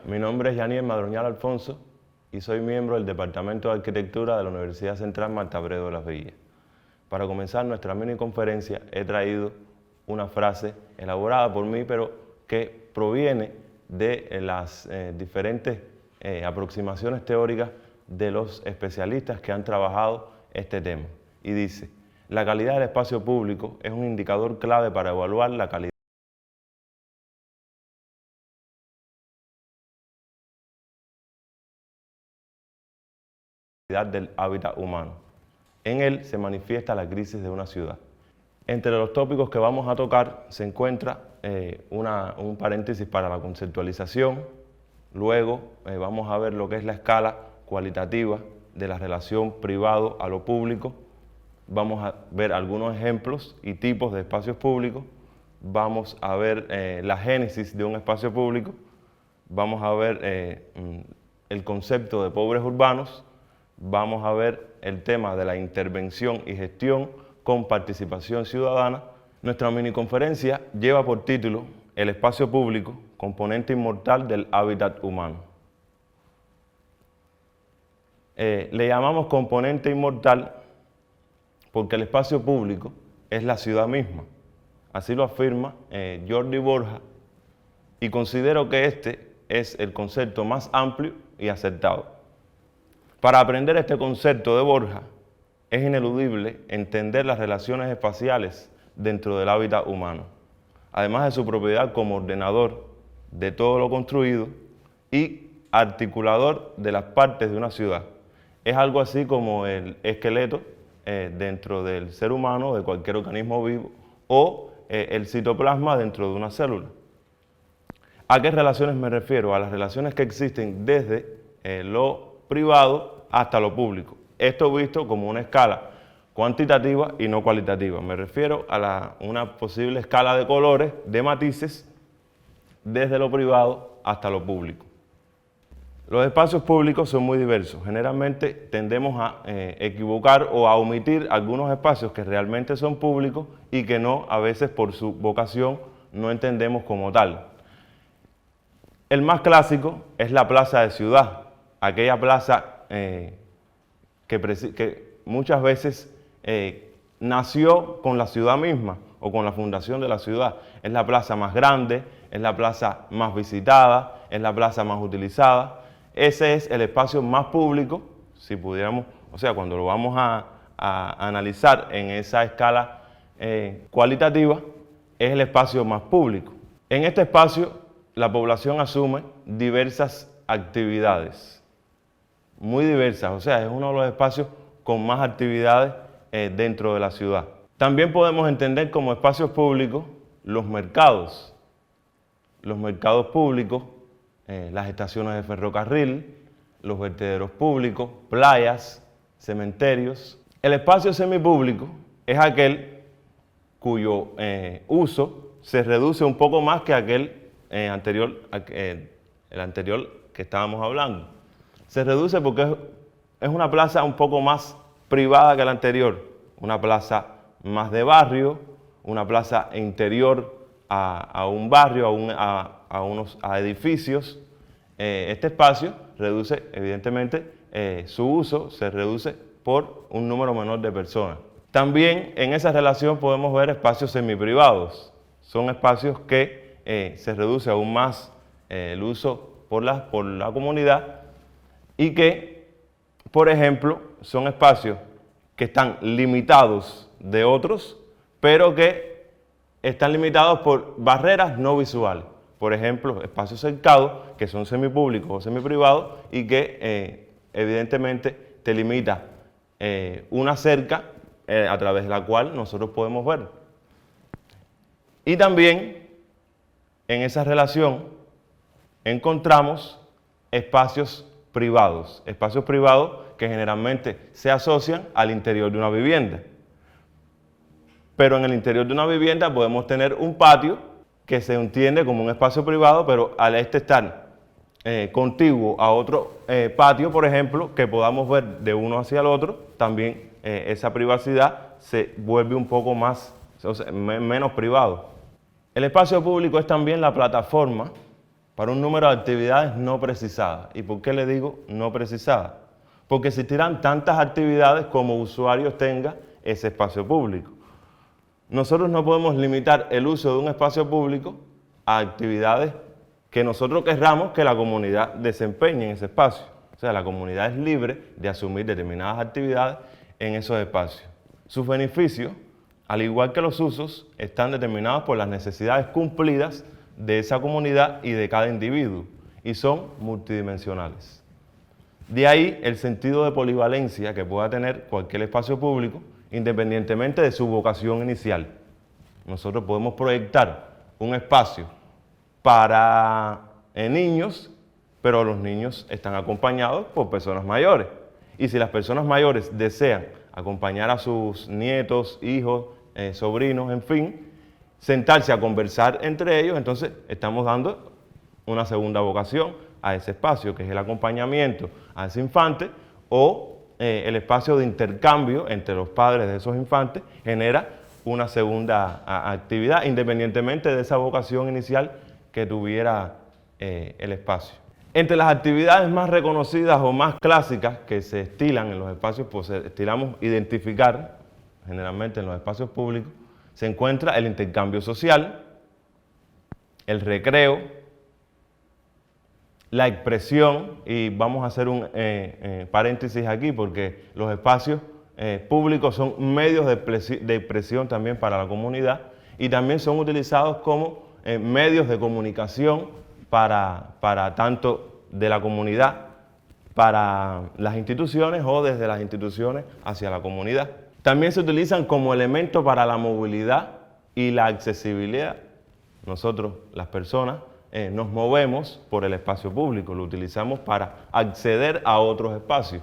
Mi nombre es Yaniel Madroñal Alfonso y soy miembro del Departamento de Arquitectura de la Universidad Central Marta Abreu de Las Villas. Para comenzar nuestra mini conferencia he traído una frase elaborada por mí, pero que proviene de las diferentes aproximaciones teóricas de los especialistas que han trabajado este tema. Y dice: la calidad del espacio público es un indicador clave para evaluar la calidad del hábitat humano. En él se manifiesta la crisis de una ciudad. Entre los tópicos que vamos a tocar se encuentra un paréntesis para la conceptualización. Luego vamos a ver lo que es la escala cualitativa de la relación privado a lo público. Vamos a ver algunos ejemplos y tipos de espacios públicos. Vamos a ver la génesis de un espacio público. Vamos a ver el concepto de pobres urbanos. Vamos a ver el tema de la intervención y gestión con participación ciudadana. Nuestra miniconferencia lleva por título El espacio público, componente inmortal del hábitat humano. Le llamamos componente inmortal porque el espacio público es la ciudad misma. Así lo afirma Jordi Borja, y considero que este es el concepto más amplio y acertado. Para aprender este concepto de Borja, es ineludible entender las relaciones espaciales dentro del hábitat humano, además de su propiedad como ordenador de todo lo construido y articulador de las partes de una ciudad. Es algo así como el esqueleto dentro del ser humano, de cualquier organismo vivo, o el citoplasma dentro de una célula. ¿A qué relaciones me refiero? A las relaciones que existen desde lo privado hasta lo público. Esto visto como una escala cuantitativa y no cualitativa. Me refiero a una posible escala de colores, de matices, desde lo privado hasta lo público. Los espacios públicos son muy diversos. Generalmente tendemos a equivocar o a omitir algunos espacios que realmente son públicos y que no, a veces por su vocación, no entendemos como tal. El más clásico es la plaza de ciudad, aquella plaza que muchas veces nació con la ciudad misma o con la fundación de la ciudad. Es la plaza más grande, es la plaza más visitada, es la plaza más utilizada. Ese es el espacio más público, si pudiéramos, o sea, cuando lo vamos a analizar en esa escala cualitativa, es el espacio más público. En este espacio, la población asume diversas actividades, muy diversas, o sea, es uno de los espacios con más actividades dentro de la ciudad. También podemos entender como espacios públicos los mercados públicos, las estaciones de ferrocarril, los vertederos públicos, playas, cementerios. El espacio semipúblico es aquel cuyo uso se reduce un poco más que aquel anterior que estábamos hablando. Se reduce porque es una plaza un poco más privada que la anterior, una plaza más de barrio, una plaza interior a un barrio, a edificios. Este espacio reduce, evidentemente, su uso se reduce por un número menor de personas. También en esa relación podemos ver espacios semiprivados. Son espacios que se reduce aún más el uso por la comunidad y que, por ejemplo, son espacios que están limitados de otros, pero que están limitados por barreras no visuales. Por ejemplo, espacios cercados, que son semipúblicos o semiprivados y que evidentemente te limita una cerca a través de la cual nosotros podemos ver. Y también en esa relación encontramos espacios privados que generalmente se asocian al interior de una vivienda. Pero en el interior de una vivienda podemos tener un patio que se entiende como un espacio privado, pero al estar contiguo a otro patio, por ejemplo, que podamos ver de uno hacia el otro, también esa privacidad se vuelve un poco más, o sea, menos privado. El espacio público es también la plataforma para un número de actividades no precisadas. ¿Y por qué le digo no precisadas? Porque existirán tantas actividades como usuarios tenga ese espacio público. Nosotros no podemos limitar el uso de un espacio público a actividades que nosotros querramos que la comunidad desempeñe en ese espacio. O sea, la comunidad es libre de asumir determinadas actividades en esos espacios. Sus beneficios, al igual que los usos, están determinados por las necesidades cumplidas de esa comunidad y de cada individuo, y son multidimensionales. De ahí el sentido de polivalencia que pueda tener cualquier espacio público, independientemente de su vocación inicial. Nosotros podemos proyectar un espacio para niños, pero los niños están acompañados por personas mayores. Y si las personas mayores desean acompañar a sus nietos, hijos, sobrinos, en fin, sentarse a conversar entre ellos, entonces estamos dando una segunda vocación a ese espacio, que es el acompañamiento a ese infante, o el espacio de intercambio entre los padres de esos infantes genera una segunda actividad, independientemente de esa vocación inicial que tuviera el espacio. Entre las actividades más reconocidas o más clásicas que se estilan en los espacios, pues estilamos identificar, generalmente en los espacios públicos, se encuentra el intercambio social, el recreo, la expresión, y vamos a hacer un paréntesis aquí porque los espacios públicos son medios de expresión también para la comunidad y también son utilizados como medios de comunicación para tanto de la comunidad, para las instituciones o desde las instituciones hacia la comunidad. También se utilizan como elemento para la movilidad y la accesibilidad. Nosotros, las personas, nos movemos por el espacio público, lo utilizamos para acceder a otros espacios.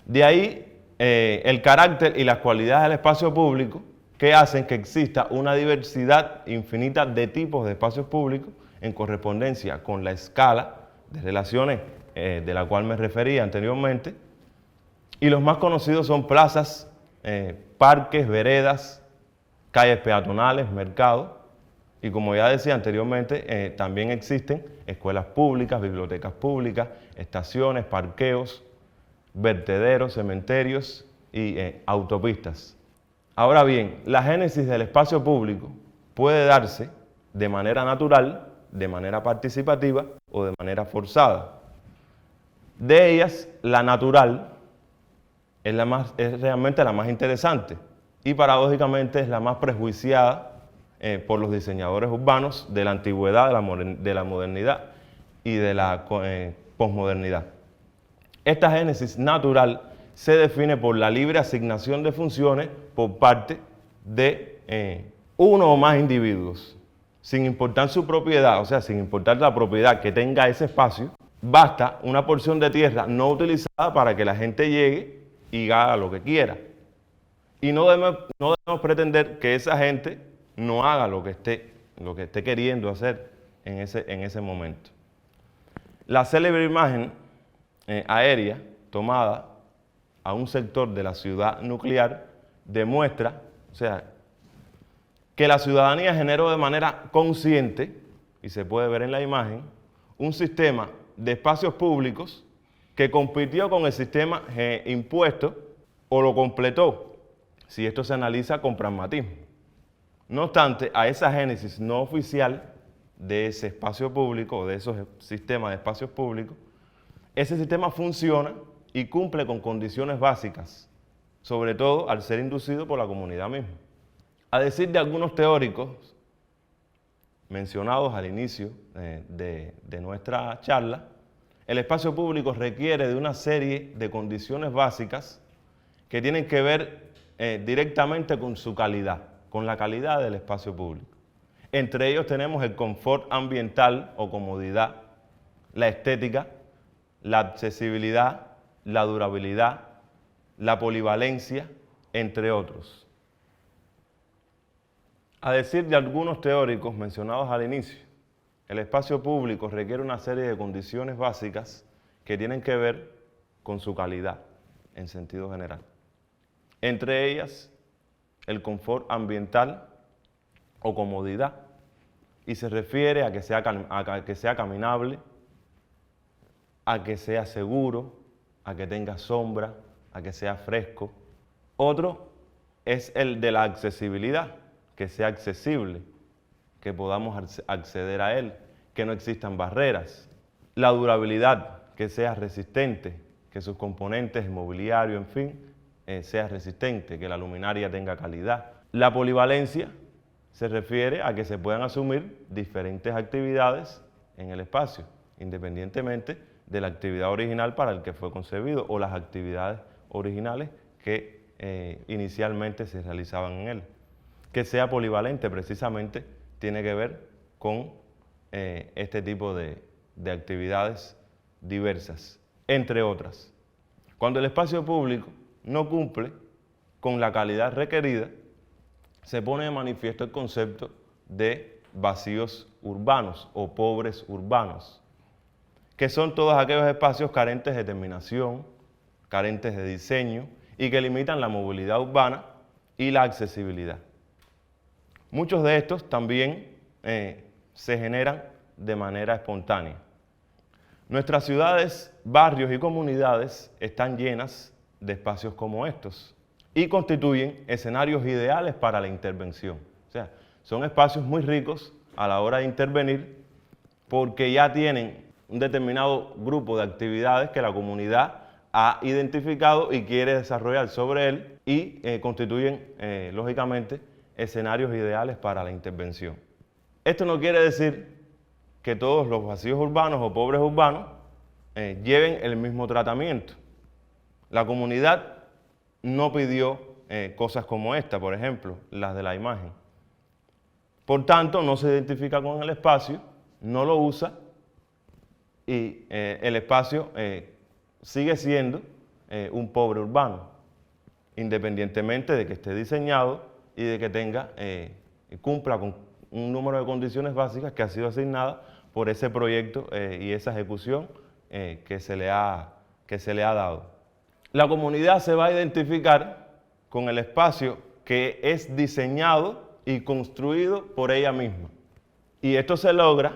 De ahí el carácter y las cualidades del espacio público que hacen que exista una diversidad infinita de tipos de espacios públicos en correspondencia con la escala de relaciones de la cual me refería anteriormente. Y los más conocidos son plazas, parques, veredas, calles peatonales, mercados. Y como ya decía anteriormente, también existen escuelas públicas, bibliotecas públicas, estaciones, parqueos, vertederos, cementerios y autopistas. Ahora bien, la génesis del espacio público puede darse de manera natural, de manera participativa o de manera forzada. De ellas, la natural es realmente la más interesante y paradójicamente es la más prejuiciada por los diseñadores urbanos de la antigüedad, de la modernidad y de la posmodernidad. Esta génesis natural se define por la libre asignación de funciones por parte de uno o más individuos, sin importar su propiedad, o sea, sin importar la propiedad que tenga ese espacio, basta una porción de tierra no utilizada para que la gente llegue y haga lo que quiera. Y no debemos pretender que esa gente no haga lo que esté queriendo hacer en ese momento. La célebre imagen aérea tomada a un sector de la ciudad nuclear demuestra, o sea, que la ciudadanía generó de manera consciente, y se puede ver en la imagen, un sistema de espacios públicos que compitió con el sistema impuesto o lo completó, si esto se analiza con pragmatismo. No obstante, a esa génesis no oficial de ese espacio público o de esos sistemas de espacios públicos, ese sistema funciona y cumple con condiciones básicas, sobre todo al ser inducido por la comunidad misma. A decir de algunos teóricos mencionados al inicio de nuestra charla, el espacio público requiere de una serie de condiciones básicas que tienen que ver directamente con su calidad, con la calidad del espacio público. Entre ellos tenemos el confort ambiental o comodidad, la estética, la accesibilidad, la durabilidad, la polivalencia, entre otros. A decir de algunos teóricos mencionados al inicio, el espacio público requiere una serie de condiciones básicas que tienen que ver con su calidad en sentido general. Entre ellas, el confort ambiental o comodidad y se refiere a que sea caminable, a que sea seguro, a que tenga sombra, a que sea fresco. Otro es el de la accesibilidad, que sea accesible, que podamos acceder a él, que no existan barreras. La durabilidad, que sea resistente, que sus componentes, el mobiliario, en fin, sea resistente, que la luminaria tenga calidad. La polivalencia se refiere a que se puedan asumir diferentes actividades en el espacio, independientemente de la actividad original para el que fue concebido o las actividades originales que inicialmente se realizaban en él. Que sea polivalente precisamente tiene que ver con este tipo de actividades diversas, entre otras. Cuando el espacio público no cumple con la calidad requerida, se pone de manifiesto el concepto de vacíos urbanos o pobres urbanos, que son todos aquellos espacios carentes de terminación, carentes de diseño y que limitan la movilidad urbana y la accesibilidad. Muchos de estos también se generan de manera espontánea. Nuestras ciudades, barrios y comunidades están llenas de espacios como estos y constituyen escenarios ideales para la intervención. O sea, son espacios muy ricos a la hora de intervenir porque ya tienen un determinado grupo de actividades que la comunidad ha identificado y quiere desarrollar sobre él y constituyen, lógicamente, escenarios ideales para la intervención. Esto no quiere decir que todos los vacíos urbanos o pobres urbanos lleven el mismo tratamiento. La comunidad no pidió cosas como esta, por ejemplo, las de la imagen. Por tanto, no se identifica con el espacio, no lo usa y el espacio sigue siendo un pobre urbano, independientemente de que esté diseñado y de que cumpla con un número de condiciones básicas que ha sido asignada por ese proyecto y esa ejecución que se le ha dado. La comunidad se va a identificar con el espacio que es diseñado y construido por ella misma. Y esto se logra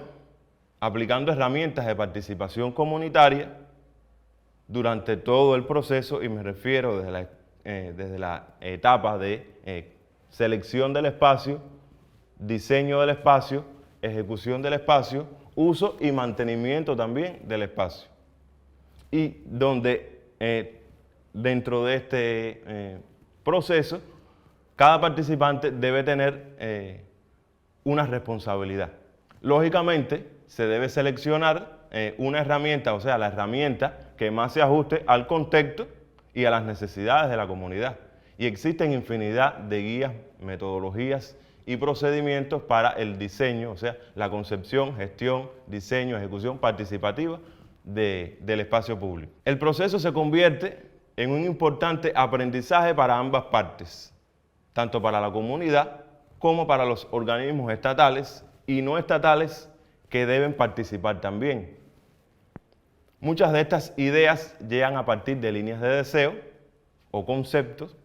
aplicando herramientas de participación comunitaria durante todo el proceso, y me refiero desde la etapa de selección del espacio, diseño del espacio, ejecución del espacio, uso y mantenimiento también del espacio. Y donde dentro de este proceso, cada participante debe tener una responsabilidad. Lógicamente, se debe seleccionar una herramienta, o sea, la herramienta que más se ajuste al contexto y a las necesidades de la comunidad. Y existen infinidad de guías, metodologías y procedimientos para el diseño, o sea, la concepción, gestión, diseño, ejecución participativa del espacio público. El proceso se convierte en un importante aprendizaje para ambas partes, tanto para la comunidad como para los organismos estatales y no estatales que deben participar también. Muchas de estas ideas llegan a partir de líneas de deseo o conceptos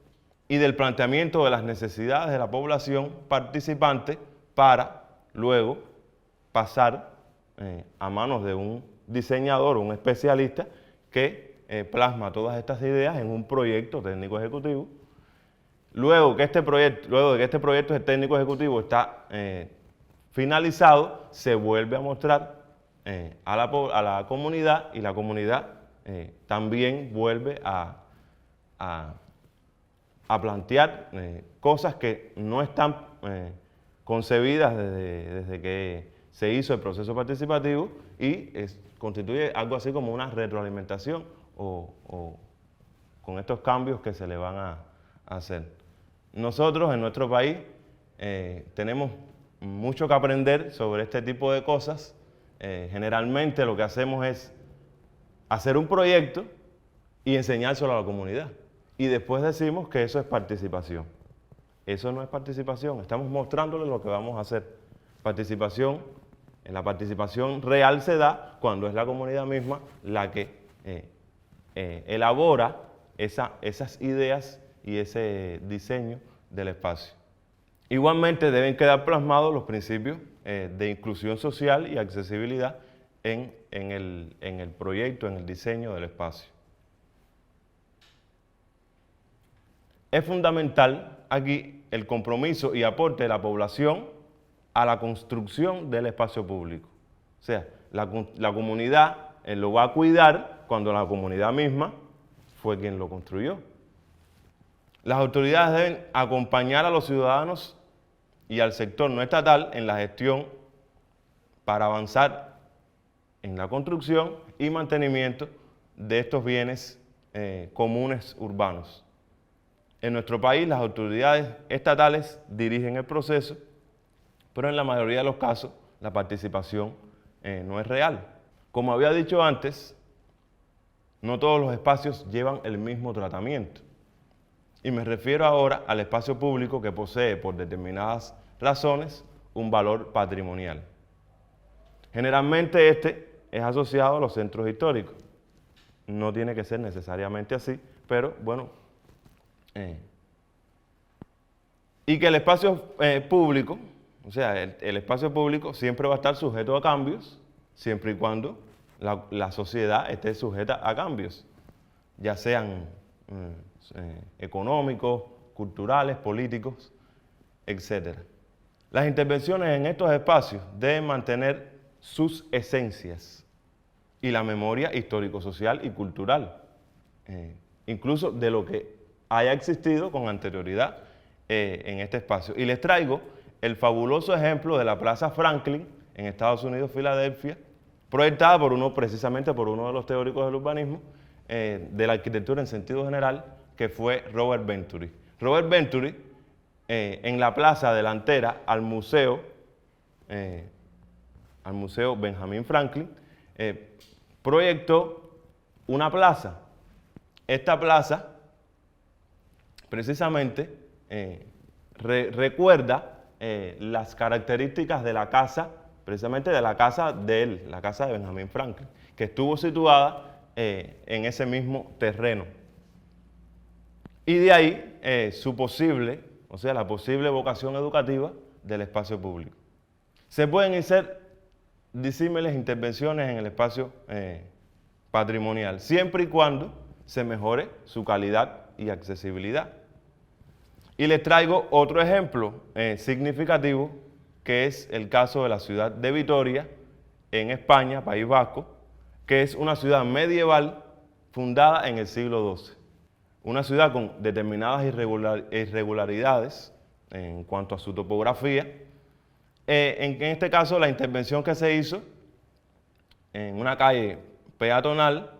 y del planteamiento de las necesidades de la población participante para luego pasar a manos de un diseñador o un especialista que plasma todas estas ideas en un proyecto técnico ejecutivo. Luego de que este proyecto técnico ejecutivo está finalizado, se vuelve a mostrar a la comunidad y la comunidad también vuelve a plantear cosas que no están concebidas desde que se hizo el proceso participativo y constituye algo así como una retroalimentación o con estos cambios que se le van a hacer. Nosotros en nuestro país tenemos mucho que aprender sobre este tipo de cosas. Generalmente lo que hacemos es hacer un proyecto y enseñárselo a la comunidad. Y después decimos que eso es participación. Eso no es participación, estamos mostrándoles lo que vamos a hacer. La participación real se da cuando es la comunidad misma la que elabora esas ideas y ese diseño del espacio. Igualmente deben quedar plasmados los principios de inclusión social y accesibilidad en el proyecto, en el diseño del espacio. Es fundamental aquí el compromiso y aporte de la población a la construcción del espacio público. O sea, la comunidad lo va a cuidar cuando la comunidad misma fue quien lo construyó. Las autoridades deben acompañar a los ciudadanos y al sector no estatal en la gestión para avanzar en la construcción y mantenimiento de estos bienes comunes urbanos. En nuestro país, las autoridades estatales dirigen el proceso, pero en la mayoría de los casos la participación no es real. Como había dicho antes, no todos los espacios llevan el mismo tratamiento. Y me refiero ahora al espacio público que posee, por determinadas razones, un valor patrimonial. Generalmente este es asociado a los centros históricos. No tiene que ser necesariamente así, pero bueno. Y que el espacio público, o sea, el espacio público siempre va a estar sujeto a cambios, siempre y cuando la sociedad esté sujeta a cambios, ya sean económicos, culturales, políticos, etc. Las intervenciones en estos espacios deben mantener sus esencias y la memoria histórico-social y cultural, incluso de lo que haya existido con anterioridad en este espacio. Y les traigo el fabuloso ejemplo de la Plaza Franklin en Estados Unidos, Filadelfia, proyectada precisamente por uno de los teóricos del urbanismo, de la arquitectura en sentido general, que fue Robert Venturi. Robert Venturi, en la plaza delantera al museo Benjamin Franklin, proyectó una plaza. Esta plaza precisamente recuerda las características de la casa, precisamente de la casa de él, la casa de Benjamin Franklin, que estuvo situada en ese mismo terreno. Y de ahí la posible vocación educativa del espacio público. Se pueden hacer disímiles intervenciones en el espacio patrimonial, siempre y cuando se mejore su calidad y accesibilidad. Y les traigo otro ejemplo significativo, que es el caso de la ciudad de Vitoria, en España, País Vasco, que es una ciudad medieval fundada en el siglo XII. Una ciudad con determinadas irregularidades en cuanto a su topografía. En este caso, la intervención que se hizo en una calle peatonal,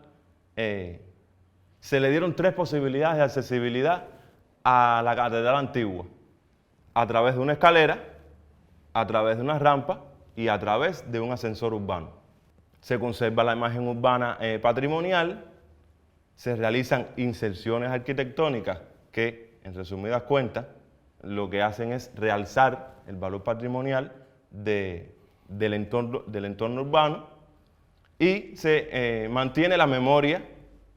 se le dieron 3 posibilidades de accesibilidad a la catedral antigua: a través de una escalera, a través de una rampa y a través de un ascensor urbano. Se conserva la imagen urbana patrimonial, se realizan inserciones arquitectónicas que, en resumidas cuentas, lo que hacen es realzar el valor patrimonial del entorno urbano, y se mantiene la memoria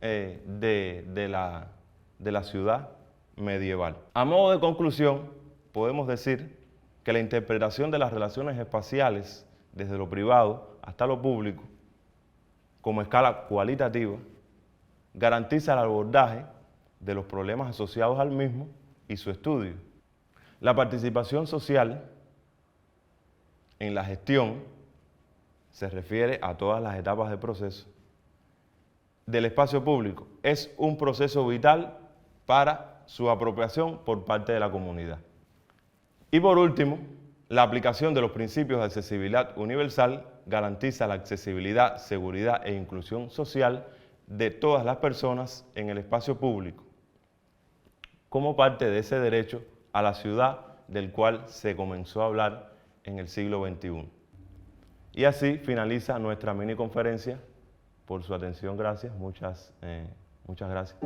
de la ciudad medieval. A modo de conclusión, podemos decir que la interpretación de las relaciones espaciales, desde lo privado hasta lo público, como escala cualitativa, garantiza el abordaje de los problemas asociados al mismo y su estudio. La participación social en la gestión se refiere a todas las etapas del proceso del espacio público. Es un proceso vital para su apropiación por parte de la comunidad. Y por último, la aplicación de los principios de accesibilidad universal garantiza la accesibilidad, seguridad e inclusión social de todas las personas en el espacio público, como parte de ese derecho a la ciudad del cual se comenzó a hablar en el siglo XXI. Y así finaliza nuestra mini conferencia. Por su atención, gracias. Muchas gracias.